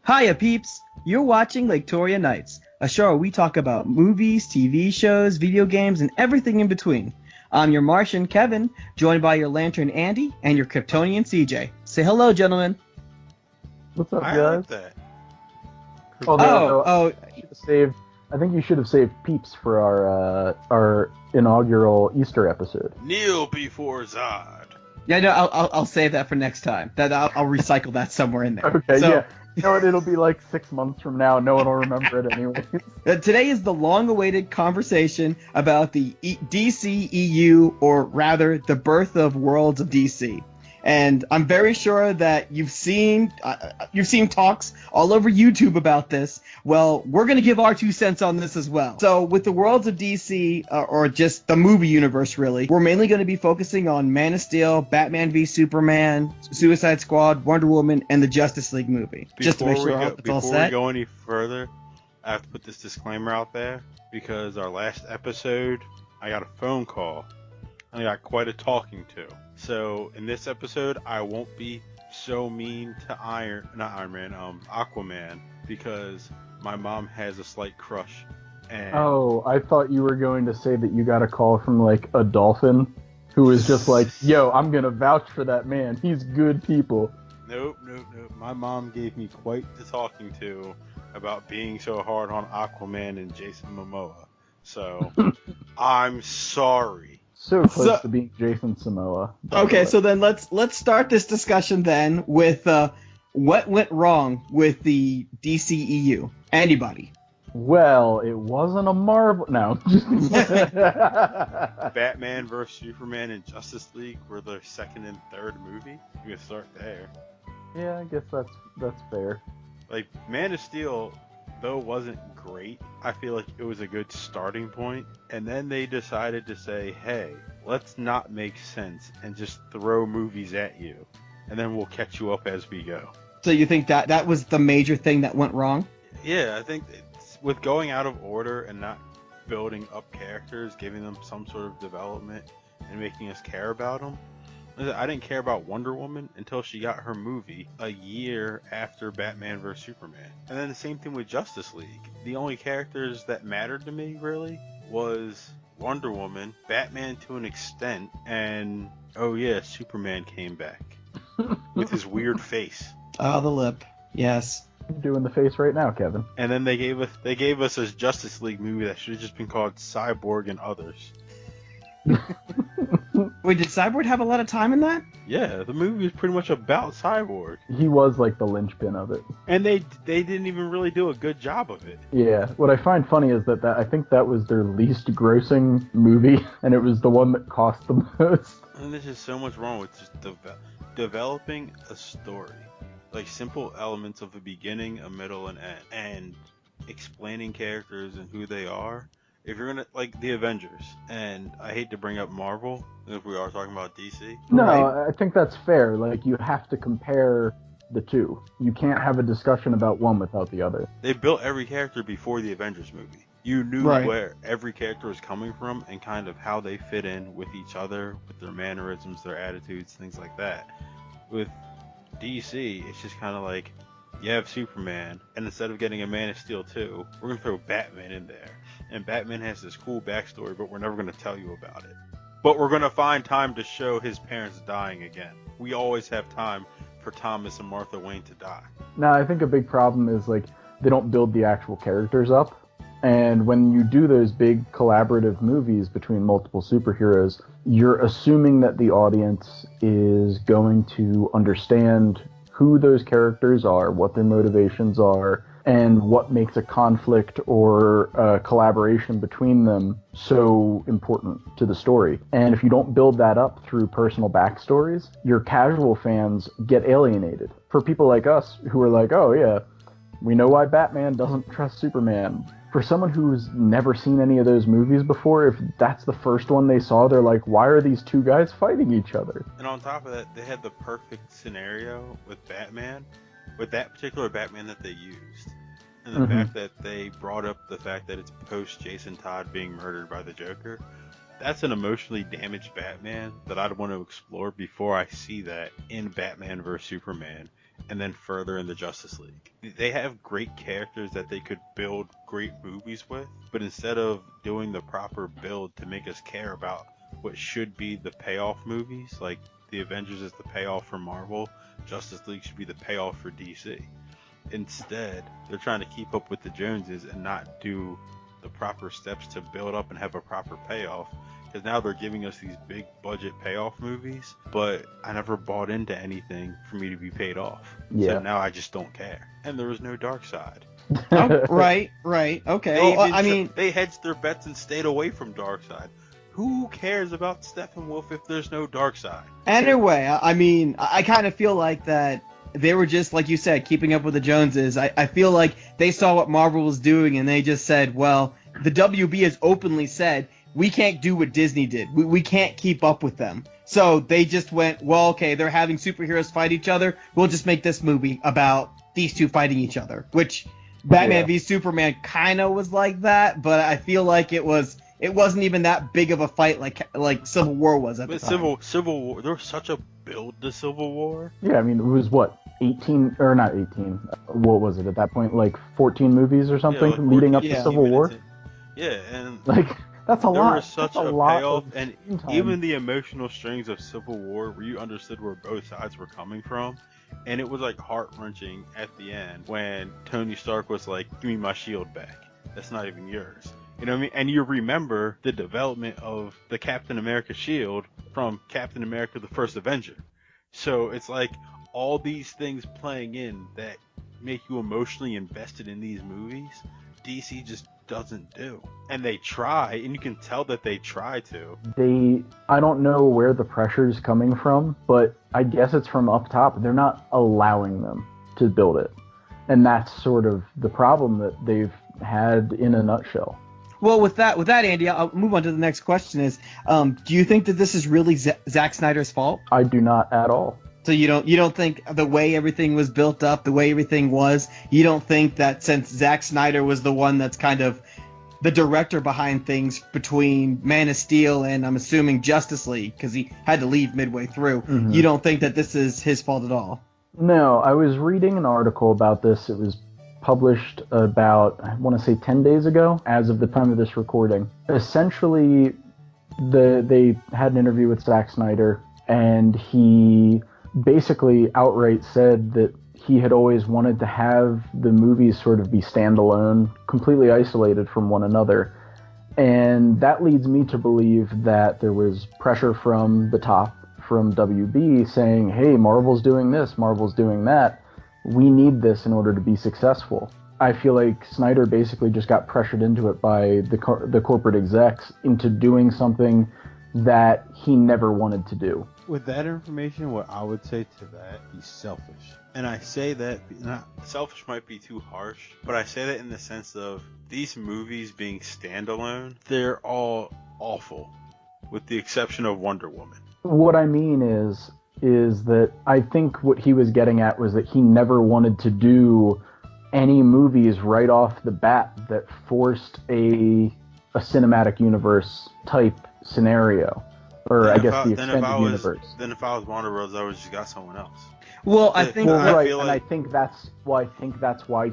Hiya, peeps! You're watching Laketoria Nights, a show where we talk about movies, TV shows, video games, and everything in between. I'm your Martian, Kevin, joined by your Lantern, Andy, and your Kryptonian, CJ. Say hello, gentlemen. What's up, I guys? like that. I think you should have saved Peeps for our inaugural Easter episode. Kneel before Zod. Yeah, no, I'll save that for next time. I'll recycle that somewhere in there. Okay, yeah. You know what? It'll be like 6 months from now. No one will remember it anyway. Today is the long-awaited conversation about the DCEU, or rather, the birth of Worlds of DC. And I'm very sure that you've seen talks all over YouTube about this. Well, we're going to give our 2 cents on this as well. So with the Worlds of DC, or just the movie universe really, we're mainly going to be focusing on Man of Steel, Batman v Superman, Suicide Squad, Wonder Woman, and the Justice League movie. Just to make sure it's all set. Before we go any further, I have to put this disclaimer out there, because our last episode, I got a phone call, and I got quite a talking to. So in this episode, I won't be so mean to Aquaman, because my mom has a slight crush. And Oh, I thought you were going to say that you got a call from like a dolphin who was just like, yo, I'm going to vouch for that man. He's good people. Nope. My mom gave me quite the talking to about being so hard on Aquaman and Jason Momoa. So I'm sorry. So close to being Jason Momoa. Okay, so then let's start this discussion then with what went wrong with the DCEU. Anybody? Well, it wasn't a Marvel. No. Batman vs Superman and Justice League were their second and third movie. You can start there. Yeah, I guess that's fair. Like, Man of Steel, though wasn't great, I feel like it was a good starting point. And then they decided to say, hey, let's not make sense and just throw movies at you, and then we'll catch you up as we go. So you think that was the major thing that went wrong? Yeah, I think with going out of order and not building up characters, giving them some sort of development, and making us care about them. I didn't care about Wonder Woman until she got her movie a year after Batman vs Superman. And then the same thing with Justice League. The only characters that mattered to me, really, was Wonder Woman, Batman to an extent, and, oh yeah, Superman came back. With his weird face. Oh, the lip. Yes. I'm doing the face right now, Kevin. And then they gave us a Justice League movie that should have just been called Cyborg and Others. Wait, did Cyborg have a lot of time in that? Yeah, the movie was pretty much about Cyborg. He was like the linchpin of it. And they didn't even really do a good job of it. Yeah, what I find funny is that I think that was their least grossing movie, and it was the one that cost the most. And there's just so much wrong with just developing a story. Like, simple elements of the beginning, a middle, and end. And explaining characters and who they are. If you're gonna, like, the Avengers, and I hate to bring up Marvel, if we are talking about DC. No, Right. I think that's fair. Like, you have to compare the two. You can't have a discussion about one without the other. They built every character before the Avengers movie. You knew Right. where every character was coming from and kind of how they fit in with each other, with their mannerisms, their attitudes, things like that. With DC, it's just kind of like, you have Superman, and instead of getting a Man of Steel 2, we're going to throw Batman in there. And Batman has this cool backstory, but we're never going to tell you about it. But we're going to find time to show his parents dying again. We always have time for Thomas and Martha Wayne to die. Now, I think a big problem is, like, they don't build the actual characters up. And when you do those big collaborative movies between multiple superheroes, you're assuming that the audience is going to understand who those characters are, what their motivations are, and what makes a conflict or a collaboration between them so important to the story. And if you don't build that up through personal backstories, your casual fans get alienated. For people like us who are like, oh yeah, we know why Batman doesn't trust Superman. For someone who's never seen any of those movies before, if that's the first one they saw, they're like, why are these two guys fighting each other? And on top of that, they had the perfect scenario with Batman, with that particular Batman that they used. And the fact that they brought up the fact that it's post Jason Todd being murdered by the Joker. That's an emotionally damaged Batman that I'd want to explore before I see that in Batman vs Superman, and then further in the Justice League. They have great characters that they could build great movies with, but instead of doing the proper build to make us care about what should be the payoff movies, like the Avengers is the payoff for Marvel, Justice League should be the payoff for DC. Instead, they're trying to keep up with the Joneses and not do the proper steps to build up and have a proper payoff, because now they're giving us these big budget payoff movies, but I never bought into anything for me to be paid off. Yeah. So now I just don't care. And there was no dark side. Oh, right, okay. Well, I mean, they hedged their bets and stayed away from dark side. Who cares about Steppenwolf if there's no dark side? Anyway, I mean, I kind of feel like that they were just, like you said, keeping up with the Joneses. I feel like they saw what Marvel was doing and they just said, well, the WB has openly said, we can't do what Disney did. We can't keep up with them. So they just went, well, okay, they're having superheroes fight each other. We'll just make this movie about these two fighting each other, which Batman v Superman kind of was like that, but I feel like it wasn't even that big of a fight like Civil War was at the time. Civil War, there was such a build to Civil War. Yeah, I mean, it was what, 18, or not 18, what was it at that point, like 14 movies or something leading up to Civil War? Yeah, and like, that's a lot. There was such a payoff, and even the emotional strings of Civil War, where you understood where both sides were coming from, and it was like heart-wrenching at the end when Tony Stark was like, give me my shield back. That's not even yours. You know what I mean? And you remember the development of the Captain America shield from Captain America the First Avenger. So it's like all these things playing in that make you emotionally invested in these movies, DC just doesn't do. And they try, and you can tell that they try to. I don't know where the pressure's coming from, but I guess it's from up top. They're not allowing them to build it. And that's sort of the problem that they've had in a nutshell. Well, with that, Andy, I'll move on to the next question. Is do you think that this is really Zack Snyder's fault? I do not at all. So you don't think the way everything was built up, the way everything was, you don't think that since Zack Snyder was the one that's kind of the director behind things between Man of Steel and I'm assuming Justice League, because he had to leave midway through, you don't think that this is his fault at all? No, I was reading an article about this. It was published about, I want to say 10 days ago, as of the time of this recording. Essentially, they had an interview with Zack Snyder, and he basically outright said that he had always wanted to have the movies sort of be standalone, completely isolated from one another. And that leads me to believe that there was pressure from the top, from WB, saying, hey, Marvel's doing this, Marvel's doing that. We need this in order to be successful. I feel like Snyder basically just got pressured into it by the corporate execs into doing something that he never wanted to do. With that information, what I would say to that, he's selfish. And I say that, not selfish might be too harsh, but I say that in the sense of these movies being standalone, they're all awful, with the exception of Wonder Woman. What I mean is that I think what he was getting at was that he never wanted to do any movies right off the bat that forced a cinematic universe type scenario, or I guess the extended universe. Then if I was Warner Bros., I would just got someone else. Well, I think I think that's why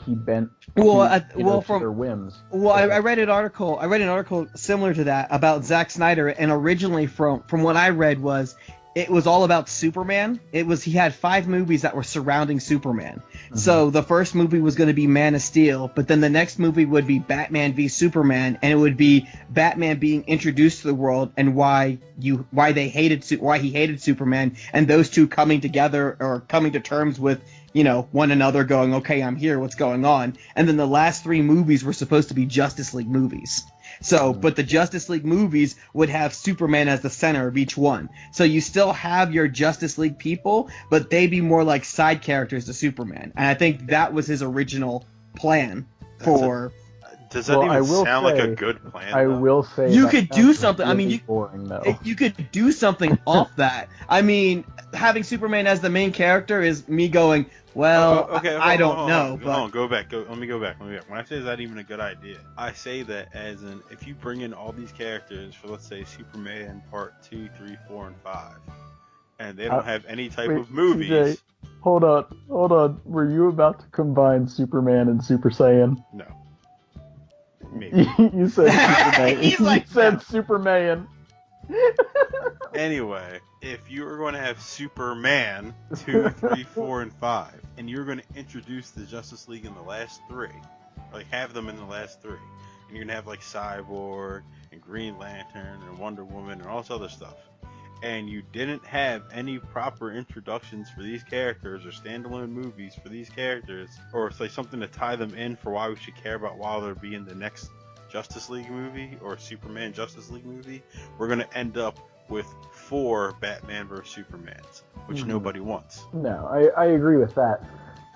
he bent to their whims. Well, I read an article similar to that about Zack Snyder, and originally from what I read was it was all about Superman. He had 5 movies that were surrounding Superman. Mm-hmm. So the first movie was going to be Man of Steel, but then the next movie would be Batman v Superman, and it would be Batman being introduced to the world and why he hated Superman, and those two coming together or coming to terms with one another, going, okay, I'm here, what's going on? And then the last 3 movies were supposed to be Justice League movies. So, but the Justice League movies would have Superman as the center of each one. So you still have your Justice League people, but they'd be more like side characters to Superman. And I think that was his original plan for Does that Well, I even will sound like a say- good plan? I though? will say You that could do sounds something. I mean, really boring though. You could do something off that. I mean, having Superman as the main character is me going, well, Okay, I don't hold know, on, but hold on, go back. Let me go back. When I say is that even a good idea, I say that as in if you bring in all these characters for, let's say, Superman Part 2, 3, 4, and 5, and they don't have any type Wait, of movies. CJ, hold on. Were you about to combine Superman and Super Saiyan? No. Maybe. You said Superman. He's you like, said no. Superman. Anyway, if you were going to have Superman 2, 3, 4, and 5, and you were going to introduce the Justice League in the last 3, like have them in the last 3, and you're going to have like Cyborg and Green Lantern and Wonder Woman and all this other stuff, and you didn't have any proper introductions for these characters or standalone movies for these characters, or it's like something to tie them in for why we should care about why they'll be in the next Justice League movie or Superman Justice League movie, we're going to end up with 4 Batman vs Supermans, which nobody wants. No, I agree with that.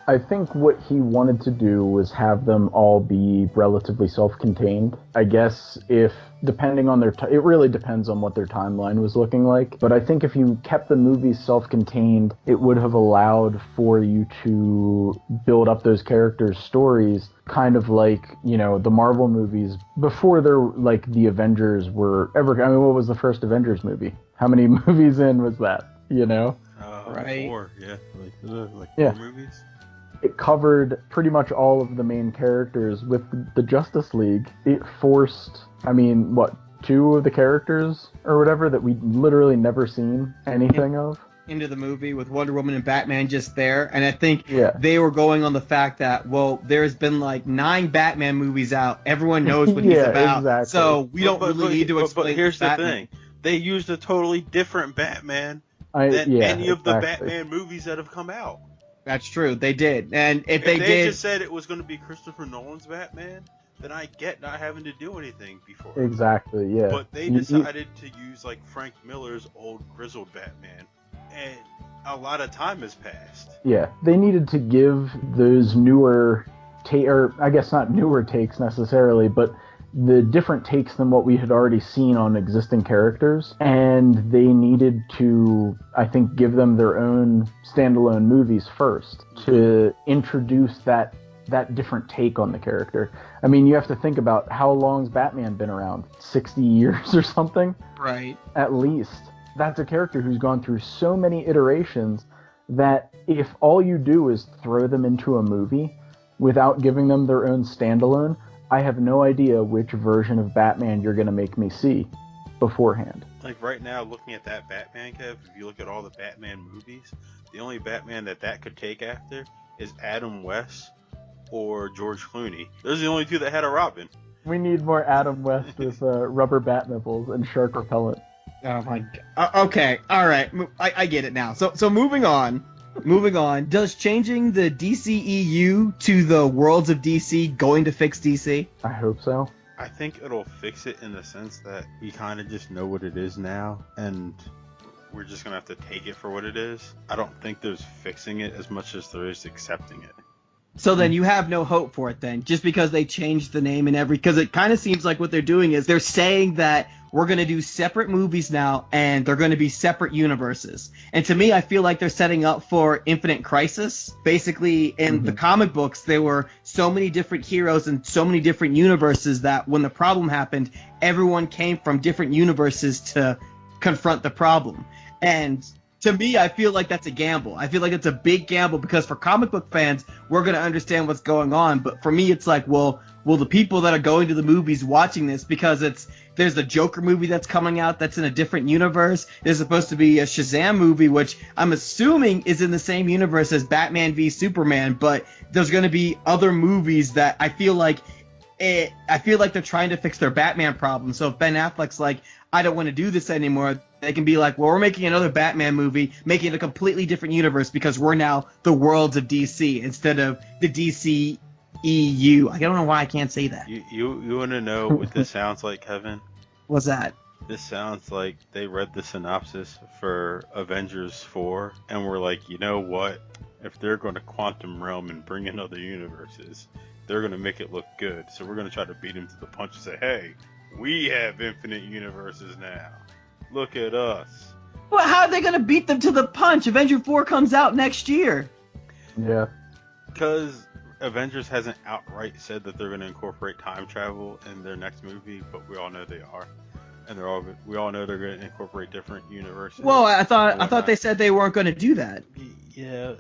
I think what he wanted to do was have them all be relatively self-contained. I guess if, depending on their, it really depends on what their timeline was looking like. But I think if you kept the movies self-contained, it would have allowed for you to build up those characters' stories, kind of like, you know, the Marvel movies before they're like the Avengers were ever. I mean, what was the first Avengers movie? How many movies in was that? You know? Right. 4, yeah, like Yeah. 4 movies. It covered pretty much all of the main characters. With the Justice League, it forced, I mean, what, 2 of the characters or whatever that we literally never seen anything of? into the movie with Wonder Woman and Batman just there, and I think Yeah. they were going on the fact that, well, there's been like 9 Batman movies out. Everyone knows what he's Yeah, about, exactly. so we don't really need to explain. But here's the Batman. thing: they used a totally different Batman than any of the Batman movies that have come out. That's true, they did, and if they they did, just said it was going to be Christopher Nolan's Batman, then I get not having to do anything before. Exactly, yeah. But they decided to use like Frank Miller's old grizzled Batman, and a lot of time has passed. Yeah, they needed to give those newer, or I guess not newer takes necessarily, but the different takes than what we had already seen on existing characters, and they needed to, I think, give them their own standalone movies first to introduce that different take on the character. I mean, you have to think about how long's Batman been around? 60 years or something? right? At least. That's a character who's gone through so many iterations that if all you do is throw them into a movie without giving them their own standalone, I have no idea which version of Batman you're going to make me see beforehand. Like right now, looking at that Batman, Kev, if you look at all the Batman movies, the only Batman that could take after is Adam West or George Clooney. Those are the only 2 that had a Robin. We need more Adam West with rubber bat nipples and shark repellent. Oh my god. Okay, all right, I get it now. So moving on. Does changing the DCEU to the Worlds of DC going to fix DC? I hope so. I think it'll fix it in the sense that we kind of just know what it is now, and we're just going to have to take it for what it is. I don't think there's fixing it as much as there is accepting it. So then you have no hope for it then, just because they changed the name and because it kind of seems like what they're doing is they're saying that we're going to do separate movies now and they're going to be separate universes. And to me, I feel like they're setting up for Infinite Crisis. Basically, in the comic books, there were so many different heroes and so many different universes that when the problem happened, everyone came from different universes to confront the problem. And to me, I feel like that's a gamble. I feel like it's a big gamble because for comic book fans, we're going to understand what's going on. But for me, it's like, well, the people that are going to the movies watching this, because there's the Joker movie that's coming out that's in a different universe. There's supposed to be a Shazam movie, which I'm assuming is in the same universe as Batman v Superman. But there's going to be other movies that I feel like they're trying to fix their Batman problem. So if Ben Affleck's like, I don't want to do this anymore, they can be like, well, we're making another Batman movie, making it a completely different universe because we're now the Worlds of DC instead of the DCEU. I don't know why I can't say that. You want to know what this sounds like, Kevin? What's that? This sounds like they read the synopsis for Avengers 4 and were like, you know what? If they're going to quantum realm and bring in other universes, they're gonna make it look good. So we're gonna try to beat them to the punch and say, hey, we have infinite universes now. Look at us. Well, how are they going to beat them to the punch? Avenger 4 comes out next year. Yeah. Because Avengers hasn't outright said that they're going to incorporate time travel in their next movie, but we all know they are. And we all know they're going to incorporate different universes. Well, I thought they said they weren't going to do that. Yeah,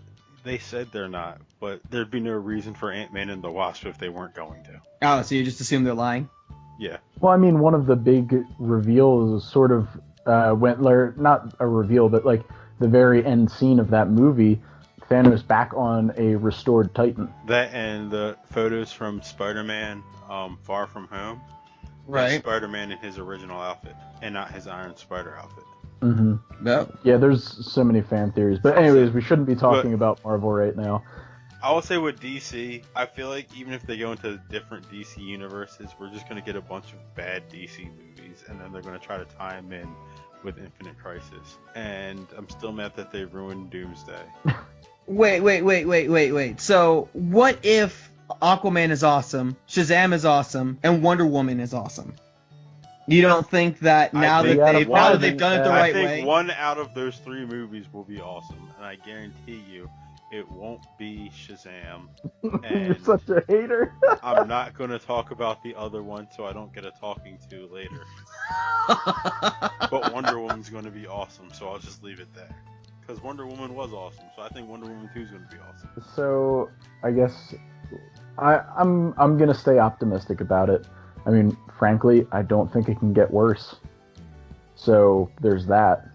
they said they're not, but there'd be no reason for Ant-Man and the Wasp if they weren't going to. Oh, so you just assume they're lying? Yeah. Well, I mean, one of the big reveals sort of not a reveal, but like the very end scene of that movie, Thanos back on a restored Titan. That and the photos from Spider-Man Far From Home. Right. Spider-Man in his original outfit and not his Iron Spider outfit. Mm-hmm. No. Yeah, there's so many fan theories. But anyways, we shouldn't be talking about Marvel right now. I will say with DC, I feel like even if they go into different DC universes, we're just going to get a bunch of bad DC movies, and then they're going to try to tie them in with Infinite Crisis. And I'm still mad that they ruined Doomsday. Wait. So, what if Aquaman is awesome, Shazam is awesome, and Wonder Woman is awesome? You don't think that now that they've done it the right way? I think one out of those three movies will be awesome, and I guarantee you it won't be Shazam. And You're such a hater. I'm not going to talk about the other one so I don't get a talking to later. But Wonder Woman's going to be awesome, so I'll just leave it there. Because Wonder Woman was awesome, so I think Wonder Woman 2 is going to be awesome. So, I guess I'm going to stay optimistic about it. I mean, frankly, I don't think it can get worse. So, there's that.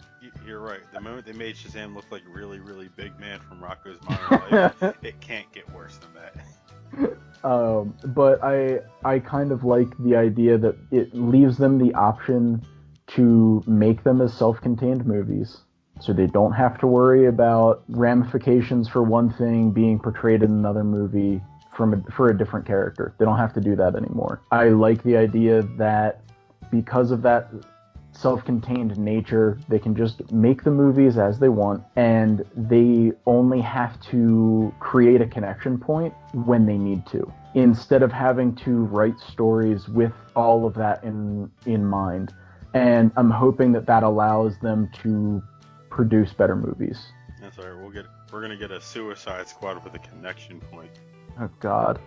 You're right. The moment they made Shazam look like really, really big man from Rocco's Modern Life, it can't get worse than that. But I kind of like the idea that it leaves them the option to make them as self-contained movies. So they don't have to worry about ramifications for one thing being portrayed in another movie for a different character. They don't have to do that anymore. I like the idea that because of that self-contained nature, they can just make the movies as they want, and they only have to create a connection point when they need to, instead of having to write stories with all of that in mind. And I'm hoping that allows them to produce better movies. That's all right. We're gonna get a Suicide Squad with a connection point. Oh God,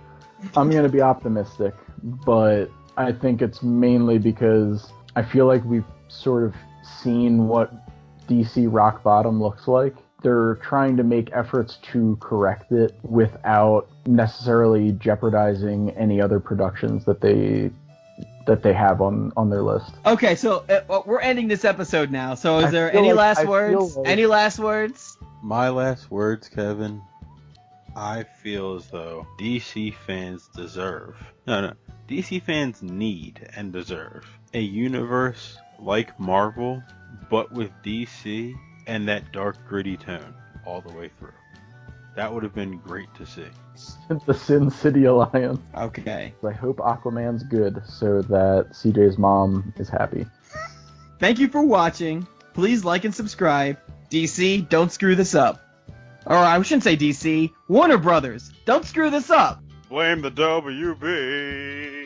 I'm gonna be optimistic, but I think it's mainly because I feel like we've sort of seen what DC rock bottom looks like. They're trying to make efforts to correct it without necessarily jeopardizing any other productions that they have on their list. Okay, so we're ending this episode now. So is there any last words? Any last words? My last words, Kevin. I feel as though DC fans DC fans need and deserve a universe like Marvel, but with DC and that dark, gritty tone all the way through. That would have been great to see. The Sin City Alliance. Okay. I hope Aquaman's good so that CJ's mom is happy. Thank you for watching. Please like and subscribe. DC, don't screw this up. Or I shouldn't say DC. Warner Brothers, don't screw this up. Blame the WB.